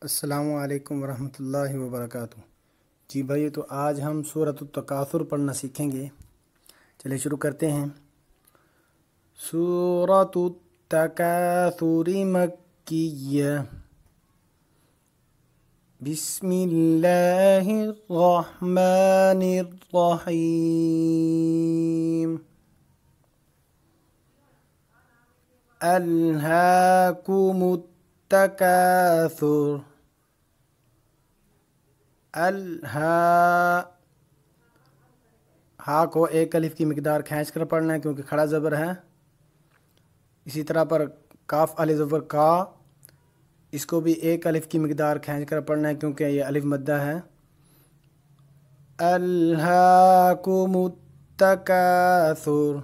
السلام علیکم ورحمۃ اللہ وبرکاتہ۔ جی بھائی، تو آج ہم سورۃ التکاثر پڑھنا سیکھیں گے۔ چلے شروع کرتے ہیں۔ سورۃ التکاثر مکیہ۔ بسم اللہ الرحمن الرحیم۔ الہاکم التکاثر۔ ہا کو ایک الف کی مقدار کھینچ کر پڑھنا ہے کیونکہ کھڑا زبر ہے۔ اسی طرح پر کاف الف زبر کا، اس کو بھی ایک الف کی مقدار کھینچ کر پڑھنا ہے کیونکہ یہ الف مدہ ہے۔ الہاکم التکاثر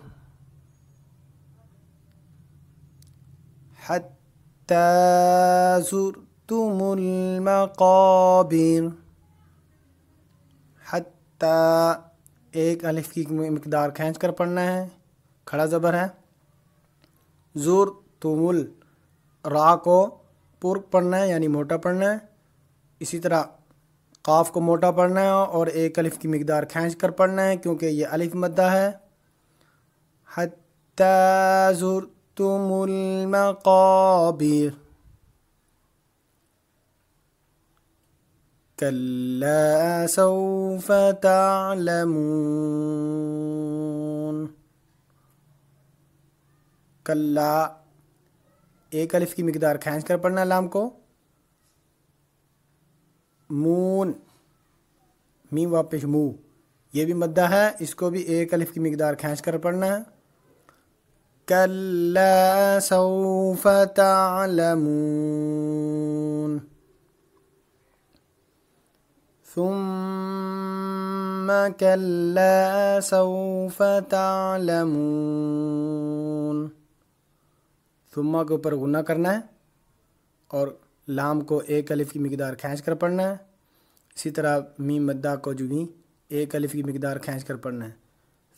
حتی زرتم المقابر۔ حتی ایک الف کی مقدار کھینچ کر پڑھنا ہے، کھڑا زبر ہے۔ زرتم را کو پر پڑھنا ہے یعنی موٹا پڑھنا ہے۔ اسی طرح قاف کو موٹا پڑھنا ہے اور ایک الف کی مقدار کھینچ کر پڑھنا ہے کیونکہ یہ الف مدہ ہے۔ حتی زرتم المقابر۔ کلا سوف تعلمون۔ کلا ایک الف کی مقدار کھینچ کر پڑھنا ہے لام کو۔ مون میم واپس مو، یہ بھی مدہ ہے، اس کو بھی ایک الف کی مقدار کھینچ کر پڑھنا ہے۔ کلا سوف تعلمون۔ ثم کلا سوف تعلمون۔ ثم کے اوپر غنہ کرنا ہے اور لام کو ایک الف کی مقدار کھینچ کر پڑھنا ہے۔ اسی طرح میم مدہ کو جو بھی ایک الف کی مقدار کھینچ کر پڑھنا ہے۔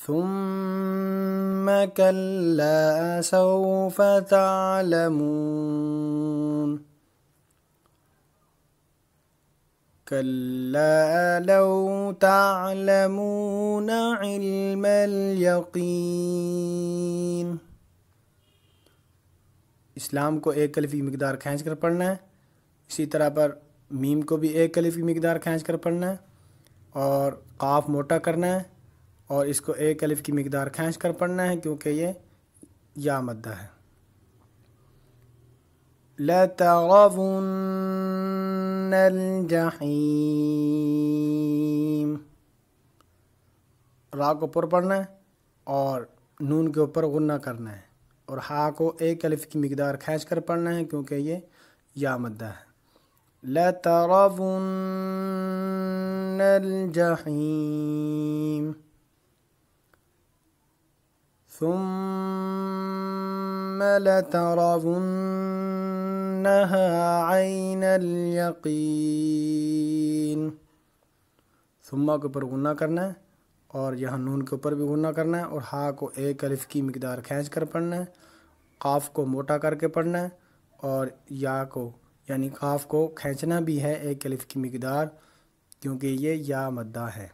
ثم کلا سوف تعلمون۔ کلا لو تعلمون علم الیقین۔ اسلام کو ایک الف کی مقدار کھینچ کر پڑھنا ہے۔ اسی طرح پر میم کو بھی ایک الف کی مقدار کھینچ کر پڑھنا ہے اور قاف موٹا کرنا ہے اور اس کو ایک الف کی مقدار کھینچ کر پڑھنا ہے کیونکہ یہ یا مدہ ہے۔ لَتَرَوُنَّ الْجَحِيمَ۔ را کو پر پڑھنا ہے اور نون کے اوپر غنہ کرنا ہے اور ہا کو ایک الف کی مقدار کھینچ کر پڑھنا ہے کیونکہ یہ یا مدہ ہے۔ لَتَرَوُنَّ الْجَحِيمَ ثُمَّ لَتَرَوُنَّهَا عَيْنَ الْيَقِينِ۔ ثم کے اوپر غنہ کرنا ہے اور یہاں نون کے اوپر بھی غنہ کرنا ہے اور ہا کو ایک الف کی مقدار کھینچ کر پڑھنا ہے۔ قاف کو موٹا کر کے پڑھنا ہے اور یا کو یعنی قاف کو کھینچنا بھی ہے ایک الف کی مقدار کیونکہ یہ یا مدہ ہے۔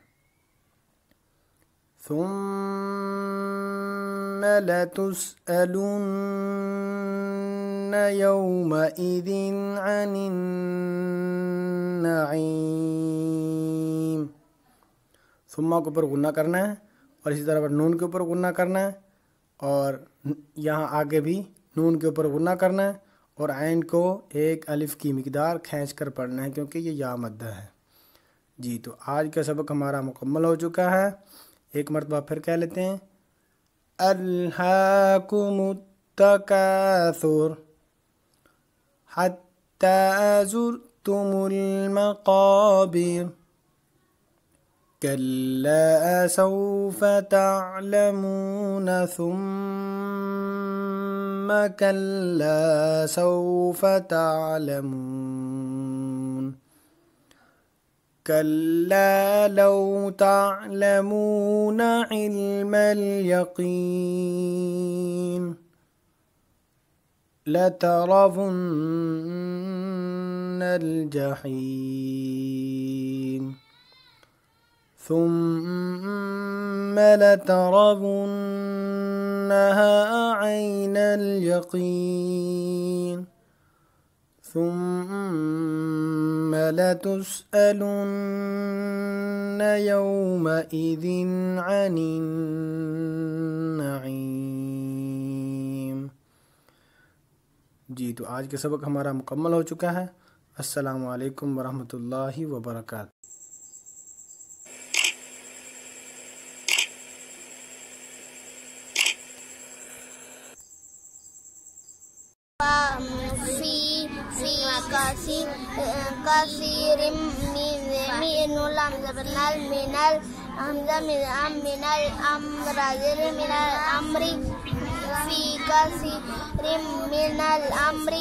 ثم لتسألن يومئذ عن النعيم۔ ثم کے اوپر غنہ کرنا ہے اور اسی طرح پر نون کے اوپر غنہ کرنا ہے اور یہاں آگے بھی نون کے اوپر غنہ کرنا ہے اور عین کو ایک الف کی مقدار کھینچ کر پڑھنا ہے کیونکہ یہ یا مدہ ہے۔ جی تو آج کا سبق ہمارا مکمل ہو چکا ہے، ایک مرتبہ پھر کہہ لیتے ہیں۔ الہاکم التکاثر حتی زرتم المقابر۔ کلا سوف تعلمون ثم کلا سوف تعلمون۔ کلا لو تعلمون علم الیقین۔ لَتَرَوُنَّ الجحيم ثم لترونها عين اليقين ثم لتسألن يومئذ عن النعيم۔ جی تو آج کا سبق ہمارا مکمل ہو چکا ہے۔ السلام علیکم ورحمۃ اللہ وبرکاتہ۔ كثير من الأمر من الأمر في كثير من الأمر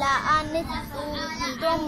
لأنتم